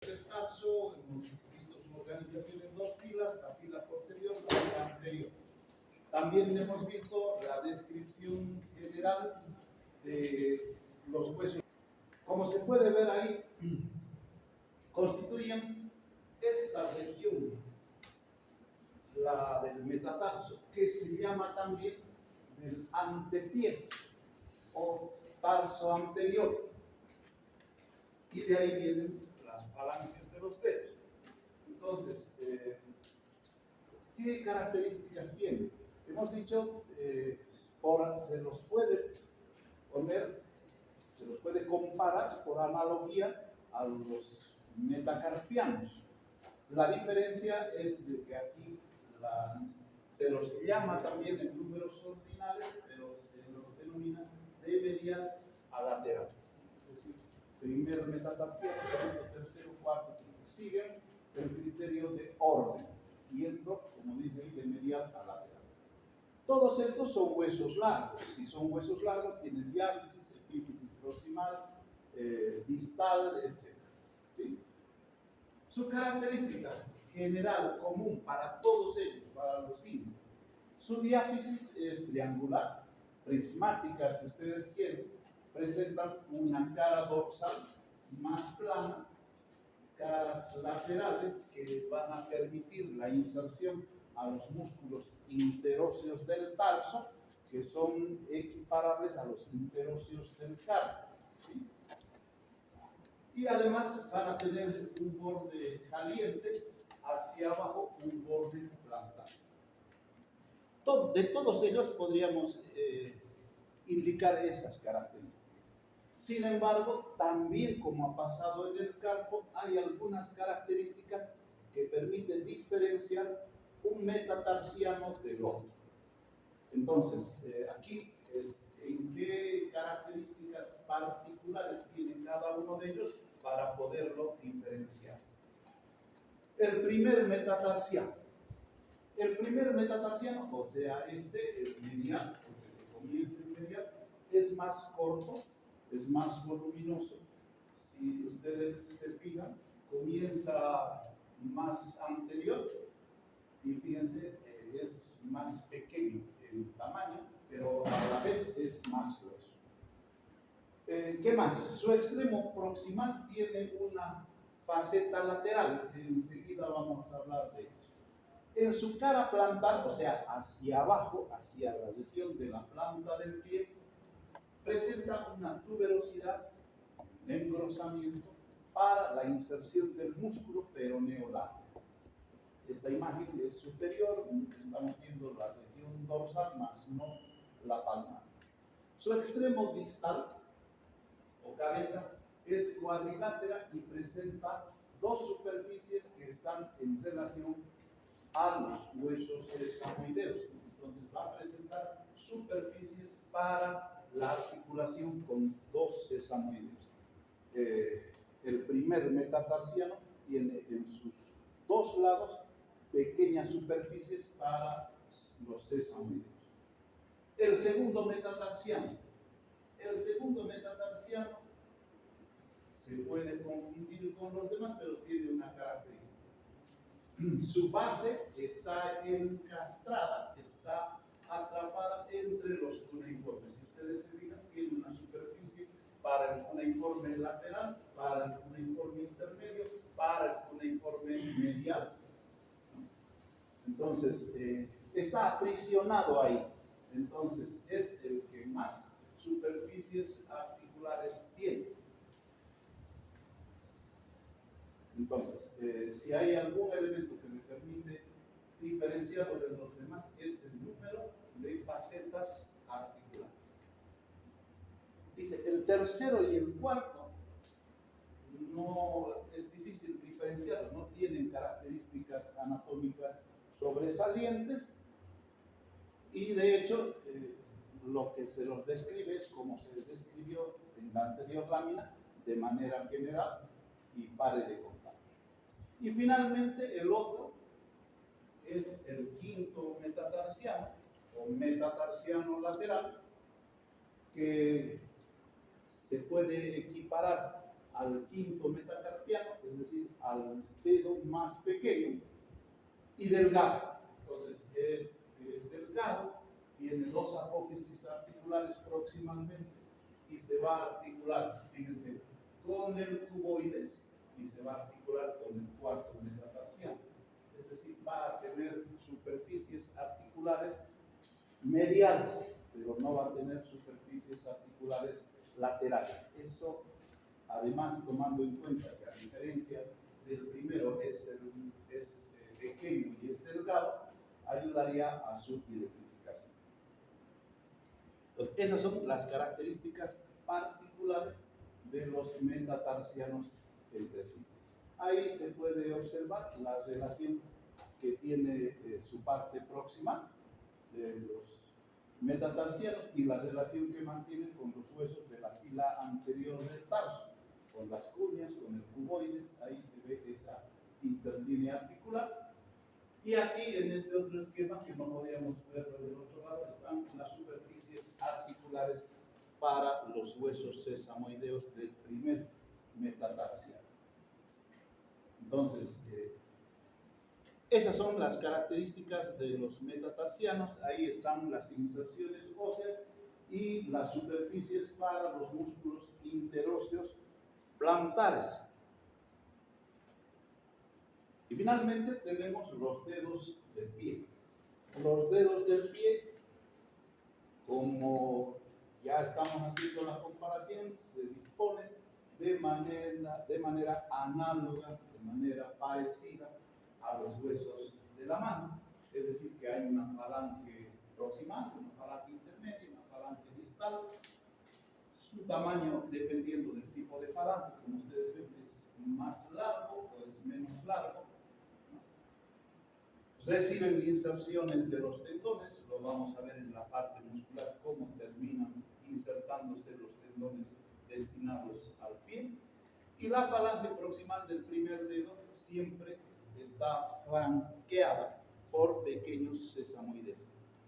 Del tarso, hemos visto su organización en dos filas, la fila posterior y la fila anterior. También hemos visto la descripción general de los huesos. Como se puede ver ahí, constituyen esta región, la del metatarso, que se llama también del antepié o tarso anterior. Y de ahí vienen las falanges de los dedos. Entonces, ¿qué características tiene? Hemos dicho, se los puede poner, se los puede comparar por analogía a los metacarpianos. La diferencia es de que aquí se los llama también en números ordinales, pero se los denomina de medial a lateral. Es decir, primer metatarsiano, segundo, tercero, cuarto, quinto. Siguen el criterio de orden, yendo, como dice ahí, de medial a lateral. Todos estos son huesos largos. Si son huesos largos, tienen diáfisis, epífisis proximal, distal, etc. ¿Sí? Su característica general, común para todos ellos, para los 5. Su diáfisis es triangular, prismática, si ustedes quieren. Presentan una cara dorsal más plana, caras laterales que van a permitir la inserción a los músculos interóseos del tarso, que son equiparables a los interóseos del carpo. ¿Sí? Y además van a tener un borde saliente, hacia abajo un borde plantar. De todos ellos podríamos indicar esas características. Sin embargo, también como ha pasado en el carpo, hay algunas características que permiten diferenciar un metatarsiano del otro. Entonces, aquí es en qué características particulares tiene cada uno de ellos para poderlo diferenciar. El primer metatarsiano. El primer metatarsiano, o sea, el medial, porque se comienza en medial, es más corto, es más voluminoso. Si ustedes se fijan, comienza más anterior y fíjense, es más pequeño en tamaño, pero a la vez es más grueso. ¿Qué más? Su extremo proximal tiene una faceta lateral. Enseguida vamos a hablar de ello. En su cara plantar, o sea, hacia abajo, hacia la región de la planta del pie, presenta una tuberosidad, un engrosamiento para la inserción del músculo peroneo largo. Esta imagen es superior, estamos viendo la región dorsal, más no la palmar. Su extremo distal o cabeza es cuadrilátera y presenta dos superficies que están en relación a los huesos sesamoideos. Entonces va a presentar superficies para la articulación con dos sesamoideos. El primer metatarsiano tiene en sus dos lados pequeñas superficies para los sesamoideos. El segundo metatarsiano se puede confundir con los demás, pero tiene una característica. Su base está encastrada, está atrapada entre los cuneiformes. Si ustedes se fijan, tiene una superficie para el cuneiforme lateral, para el cuneiforme intermedio, para el cuneiforme medial. Entonces, está aprisionado ahí. Entonces, es el que más superficies articulares tiene. Entonces, si hay algún elemento que me permite diferenciarlo de los demás, es el número de facetas articulares. Dice, el tercero y el cuarto no es difícil diferenciarlos, no tienen características anatómicas sobresalientes y de hecho lo que se los describe es como se les describió en la anterior lámina de manera general y pare de contar. Y finalmente el otro es el quinto metatarsiano o metatarsiano lateral, que se puede equiparar al quinto metacarpiano, es decir, al dedo más pequeño y delgado. Entonces, es delgado, tiene dos apófisis articulares proximalmente y se va a articular, fíjense, con el cuboides y se va a articular con el cuarto metatarsiano. Es decir, va a tener superficies articulares mediales, pero no va a tener superficies articulares laterales. Eso, además, tomando en cuenta que a diferencia del primero es pequeño y es delgado, ayudaría a su identificación. Entonces, esas son las características particulares de los metatarsianos entre sí. Ahí se puede observar la relación que tiene su parte proximal de los metatarsianos y la relación que mantienen con los huesos de la fila anterior del tarso, con las cuñas, con el cuboides. Ahí se ve esa interlínea articular. Y aquí en este otro esquema, que no podíamos verlo del otro lado, están las superficies articulares para los huesos sesamoideos del primer metatarsiano. Entonces, esas son las características de los metatarsianos. Ahí están las inserciones óseas y las superficies para los músculos interóseos plantares. Y finalmente tenemos los dedos del pie. Los dedos del pie, como ya estamos haciendo la comparación, se disponen de manera análoga, de manera parecida a los huesos de la mano. Es decir, que hay una falange proximal, una falange intermedia, una falange distal. Su tamaño, dependiendo del tipo de falange, como ustedes ven, es más largo o es menos largo. Reciben inserciones de los tendones, lo vamos a ver en la parte muscular, cómo terminan insertándose los tendones destinados al pie. Y la falange proximal del primer dedo siempre está franqueada por pequeños sesamoideos.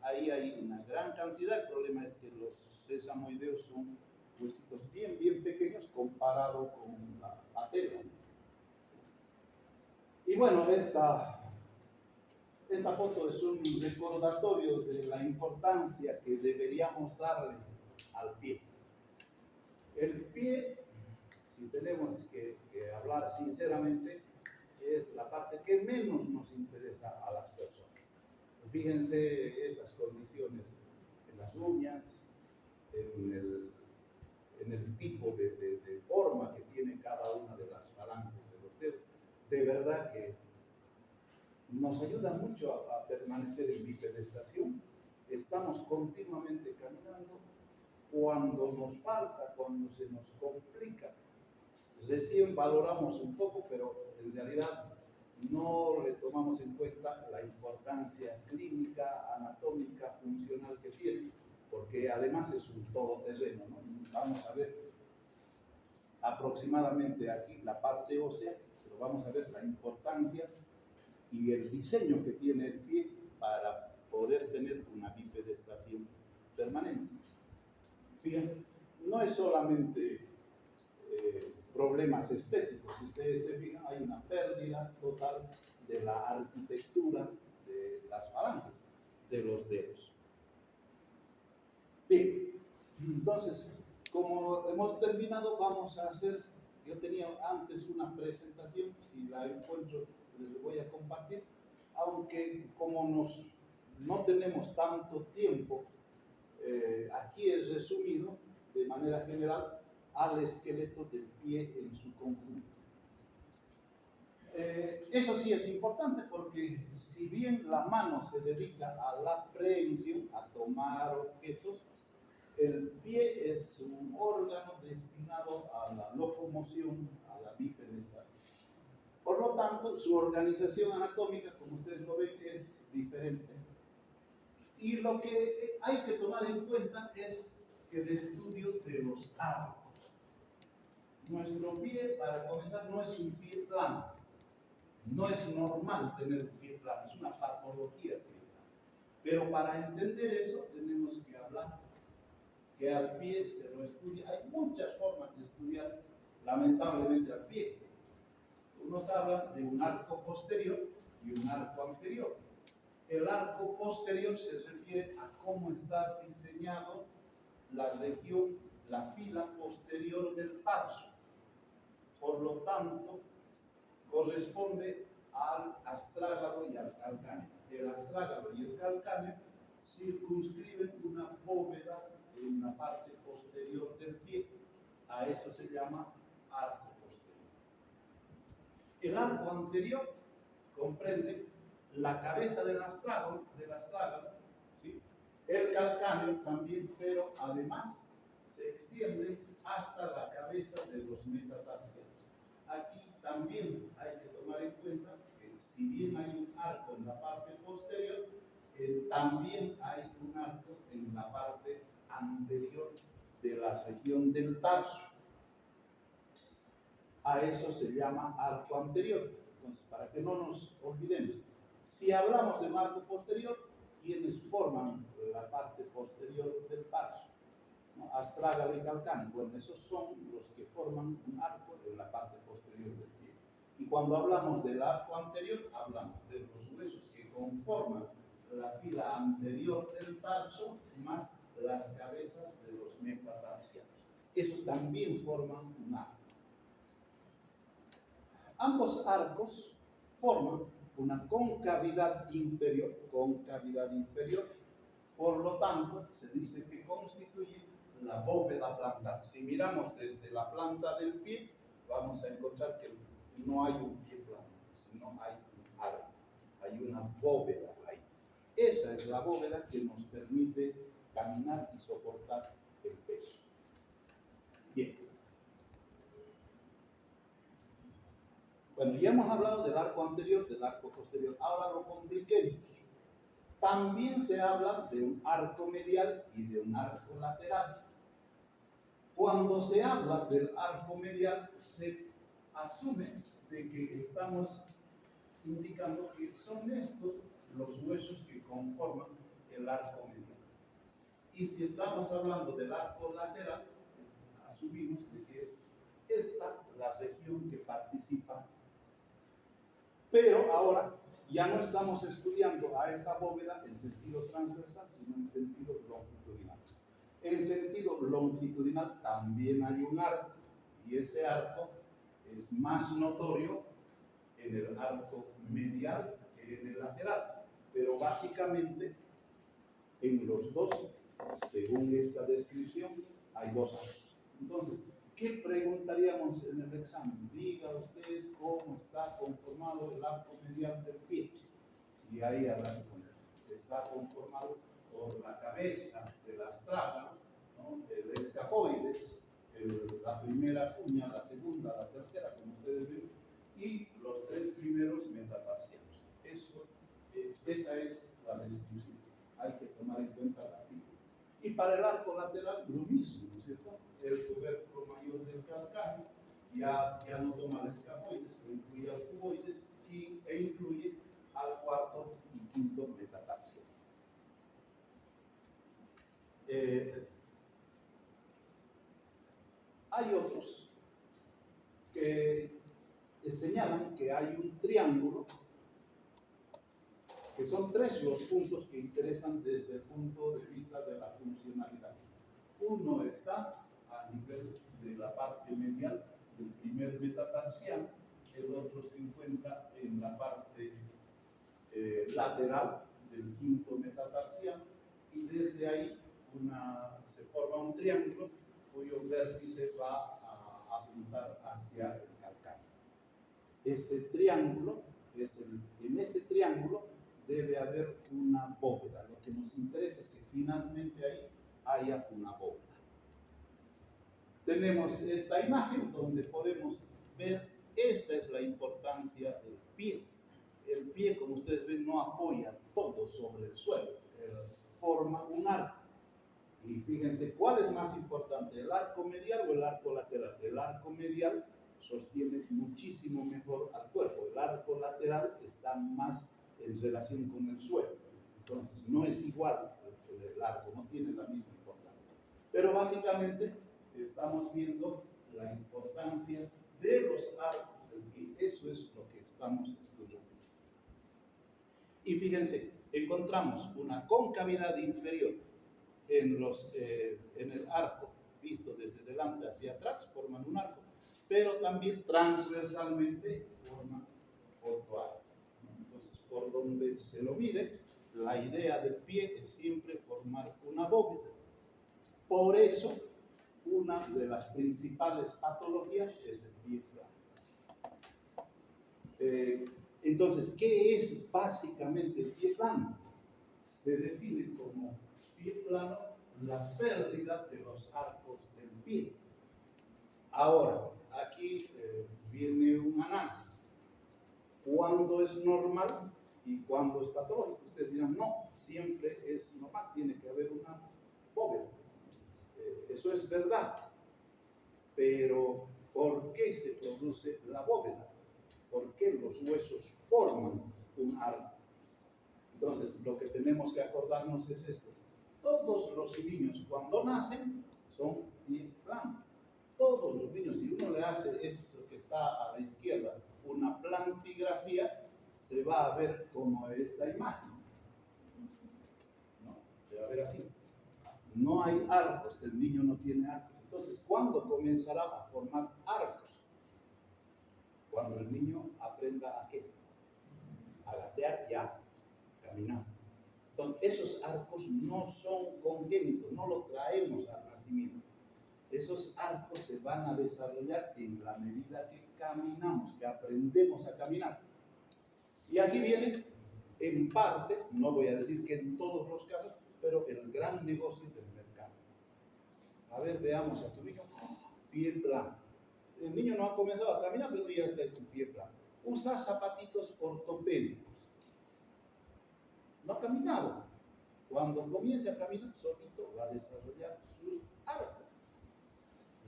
Ahí hay una gran cantidad, el problema es que los sesamoideos son huesitos bien pequeños comparado con la patela. Y bueno, esta foto es un recordatorio de la importancia que deberíamos darle al pie. El pie, si tenemos que hablar sinceramente, es la parte que menos nos interesa a las personas. Fíjense esas condiciones en las uñas, en el tipo de forma que tiene cada una de las falanges de los dedos. De verdad que nos ayuda mucho a permanecer en bipedestación. Estamos continuamente caminando. Cuando nos falta, cuando se nos complica, recién valoramos un poco, pero en realidad no le tomamos en cuenta la importancia clínica, anatómica, funcional que tiene, porque además es un todoterreno, ¿no? Vamos a ver aproximadamente aquí la parte ósea, pero vamos a ver la importancia y el diseño que tiene el pie para poder tener una bipedestación permanente. Fíjense, no es solamente problemas estéticos. Si ustedes se fijan, hay una pérdida total de la arquitectura de las falanges, de los dedos. Bien, entonces, como hemos terminado, vamos a hacer, yo tenía antes una presentación, si la encuentro les voy a compartir, aunque como no tenemos tanto tiempo, aquí es resumido de manera general al esqueleto del pie en su conjunto. Eso sí es importante porque si bien la mano se dedica a la prehensión, a tomar objetos, el pie es un órgano destinado a la locomoción, a la bipedestación. Por lo tanto, su organización anatómica, como ustedes lo ven, es diferente. Y lo que hay que tomar en cuenta es el estudio de los arcos. Nuestro pie, para comenzar, no es un pie plano. No es normal tener un pie plano, es una patología pie plano. Pero para entender eso tenemos que hablar que al pie se lo estudia. Hay muchas formas de estudiar lamentablemente al pie. Unos hablan de un arco posterior y un arco anterior. El arco posterior se refiere a cómo está diseñado la región, la fila posterior del tarso. Por lo tanto, corresponde al astrágalo y al calcáneo. El astrágalo y el calcáneo circunscriben una bóveda en la parte posterior del pie. A eso se llama arco posterior. El arco anterior comprende la cabeza del astrágalo, ¿sí? El calcáneo también, pero además se extiende hasta la cabeza de los metatarsianos. Aquí también hay que tomar en cuenta que si bien hay un arco en la parte posterior, también hay un arco en la parte anterior de la región del tarso. A eso se llama arco anterior. Entonces, para que no nos olvidemos, si hablamos de un arco posterior, ¿quiénes forman la parte posterior del tarso? ¿No? Astrágalo y calcáneo. Bueno, esos son los que forman un arco en la parte posterior del pie. Y cuando hablamos del arco anterior, hablamos de los huesos que conforman la fila anterior del tarso más las cabezas de los metatarsianos. Esos también forman un arco. Ambos arcos forman una concavidad inferior, por lo tanto, se dice que constituye la bóveda plantar. Si miramos desde la planta del pie, vamos a encontrar que no hay un pie plano, sino hay un arco, hay una bóveda ahí. Esa es la bóveda que nos permite caminar y soportar el peso. Bien. Bueno, ya hemos hablado del arco anterior, del arco posterior. Ahora lo compliquemos. También se habla de un arco medial y de un arco lateral. Cuando se habla del arco medial, se asume de que estamos indicando que son estos los huesos que conforman el arco medial. Y si estamos hablando del arco lateral, asumimos de que es esta la región que participa. Pero ahora ya no estamos estudiando a esa bóveda en sentido transversal, sino en sentido longitudinal. En sentido longitudinal también hay un arco, y ese arco es más notorio en el arco medial que en el lateral. Pero básicamente, en los dos, según esta descripción, hay dos arcos. Entonces, ¿qué preguntaríamos en el examen? Diga usted cómo está conformado el arco medial del pie. Y ahí habrá que poner. Está conformado por la cabeza del astrágalo, ¿no? El escafoides, la primera cuña, la segunda, la tercera, como ustedes ven, y los tres primeros metatarsianos. Esa es la descripción. Hay que tomar en cuenta la figura. Y para el arco lateral, lo mismo, ¿no es cierto? El tubérculo mayor del calcáneo ya no toma el escafoides, lo incluye al cuboides e incluye al cuarto y quinto metatarsiano. Hay otros que señalan que hay un triángulo, que son tres los puntos que interesan desde el punto de vista de la funcionalidad. Uno está a nivel de la parte medial del primer metatarsiano, el otro se encuentra en la parte lateral del quinto metatarsiano, y desde ahí se forma un triángulo cuyo vértice va a apuntar hacia el calcáneo. Ese triángulo, en ese triángulo debe haber una bóveda. Lo que nos interesa es que finalmente ahí haya una bóveda. Tenemos esta imagen donde podemos ver, esta es la importancia del pie. El pie, como ustedes ven, no apoya todo sobre el suelo, forma un arco. Y fíjense, ¿cuál es más importante, el arco medial o el arco lateral? El arco medial sostiene muchísimo mejor al cuerpo, el arco lateral está más en relación con el suelo. Entonces, no es igual el arco, no tiene la misma importancia. Pero básicamente estamos viendo la importancia de los arcos del pie. Eso es lo que estamos estudiando. Y fíjense, encontramos una concavidad inferior en el arco, visto desde delante hacia atrás, forman un arco, pero también transversalmente forman otro arco. Entonces, por donde se lo mire, la idea del pie es siempre formar una bóveda. Por eso, una de las principales patologías es el pie plano. Entonces, ¿qué es básicamente el pie plano? Se define como pie plano la pérdida de los arcos del pie. Ahora, aquí viene un análisis. ¿Cuándo es normal y cuándo es patológico? Ustedes dirán, no, siempre es normal, tiene que haber una bóveda. Eso es verdad, pero ¿por qué se produce la bóveda? ¿Por qué los huesos forman un arco? Entonces, lo que tenemos que acordarnos es esto. Todos los niños cuando nacen son pie plano. Todos los niños, si uno le hace eso que está a la izquierda, una plantigrafía, se va a ver como esta imagen. ¿No? Se va a ver así. No hay arcos, el niño no tiene arcos. Entonces, ¿cuándo comenzará a formar arcos? Cuando el niño aprenda a qué? A gatear y a caminar. Entonces, esos arcos no son congénitos, no los traemos al nacimiento. Esos arcos se van a desarrollar en la medida que caminamos, que aprendemos a caminar. Y aquí viene, en parte, no voy a decir que en todos los casos, pero el gran negocio del mercado. A ver, veamos a tu niño, pie plano. El niño no ha comenzado a caminar, pero ya está en pie plano. Usa zapatitos ortopédicos. No ha caminado. Cuando comience a caminar, solito va a desarrollar sus arcos.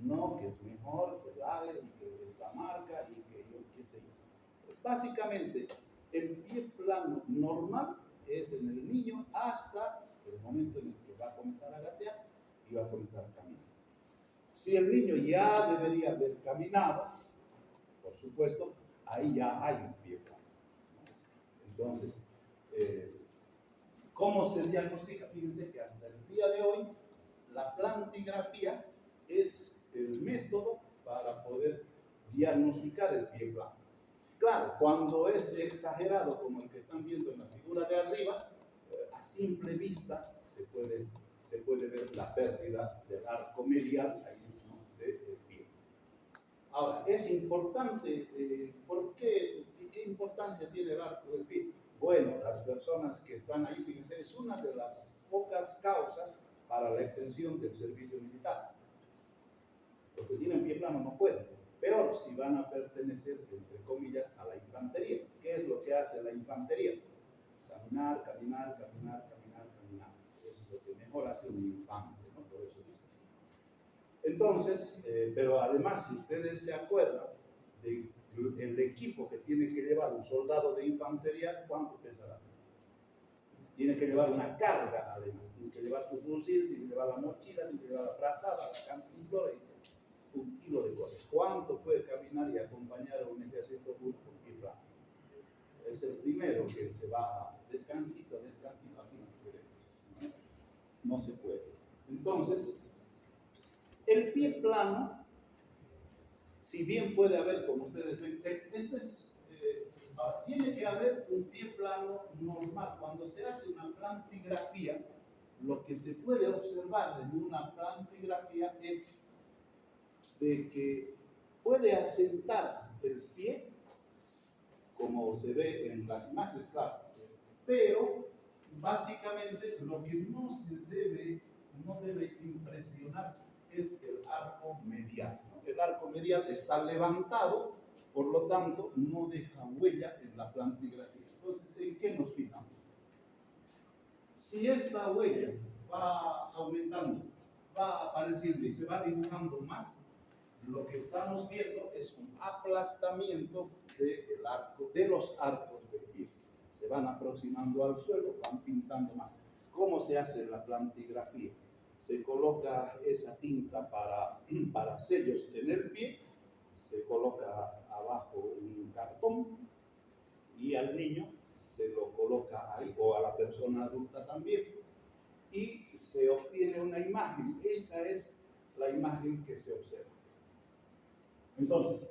No, que es mejor, que vale, y que esta marca, y que yo qué sé yo. Básicamente, el pie plano normal es en el niño hasta el momento en el que va a comenzar a gatear y va a comenzar a caminar. Si el niño ya debería haber caminado, por supuesto, ahí ya hay un pie plano. Entonces, ¿cómo se diagnostica? Fíjense que hasta el día de hoy, la plantigrafía es el método para poder diagnosticar el pie plano. Claro, cuando es exagerado, como el que están viendo en la figura de arriba, a simple vista se puede ver la pérdida del arco medial del pie. Ahora, es importante, ¿por qué? ¿Qué importancia tiene el arco del pie? Bueno, las personas que están ahí, fíjense, es una de las pocas causas para la exención del servicio militar. Los que tienen pie plano no pueden. Peor si van a pertenecer, entre comillas, a la infantería. ¿Qué es lo que hace la infantería? Caminar, caminar, caminar, caminar, caminar. Eso es lo que mejor hace un infante, ¿no? Por eso dice así. Entonces, pero además, si ustedes se acuerdan del equipo que tiene que llevar un soldado de infantería, ¿cuánto pesará? Tiene que llevar una carga, además. Tiene que llevar su fusil, tiene que llevar la mochila, tiene que llevar la frazada, la cantimplora y un kilo de cosas. ¿Cuánto puede caminar y acompañar a un ejército con pie plano? Es el primero que se va descansito, aquí no puede. No se puede. Entonces, el pie plano, si bien puede haber, como ustedes ven, tiene que haber un pie plano normal. Cuando se hace una plantigrafía, lo que se puede observar en una plantigrafía es de que puede asentar el pie, como se ve en las imágenes, claro, pero básicamente lo que no debe impresionar es el arco medial, ¿no? El arco medial está levantado, por lo tanto no deja huella en la plantigrafía. Entonces, ¿en qué nos fijamos? Si esta huella va aumentando, va apareciendo y se va dibujando más, lo que estamos viendo es un aplastamiento de los arcos del pie. Se van aproximando al suelo, van pintando más. ¿Cómo se hace la plantigrafía? se coloca esa tinta para sellos en el pie, se coloca abajo un cartón y al niño se lo coloca ahí, o a la persona adulta también, y se obtiene una imagen. Esa es la imagen que se observa. Entonces,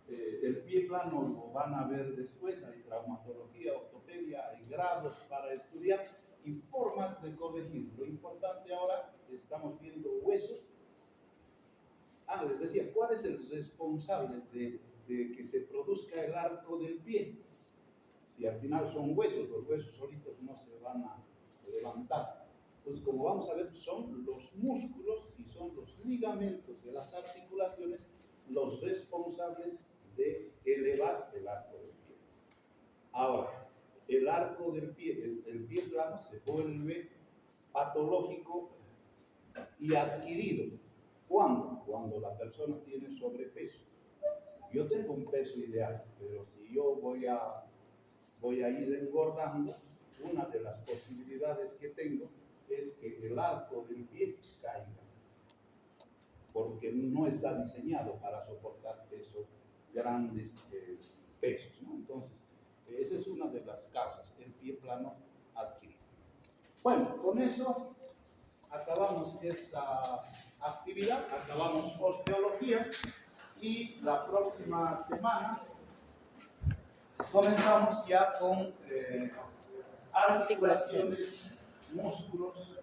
el pie plano lo van a ver después, hay traumatología, ortopedia, hay grados para estudiar y formas de corregir. Lo importante ahora, estamos viendo huesos. Les decía, ¿cuál es el responsable de que se produzca el arco del pie? Si al final son huesos, los huesos solitos no se van a levantar. Entonces, como vamos a ver, son los músculos y son los ligamentos de las articulaciones los responsables de elevar el arco del pie. Ahora, el arco del pie, el pie plano se vuelve patológico y adquirido. ¿Cuándo? Cuando la persona tiene sobrepeso. Yo tengo un peso ideal, pero si yo voy a ir engordando, una de las posibilidades que tengo es que el arco del pie caiga, porque no está diseñado para soportar grandes pesos, ¿no? Entonces, esa es una de las causas, el pie plano adquirido. Bueno, con eso acabamos esta actividad, acabamos osteología y la próxima semana comenzamos ya con articulaciones, músculos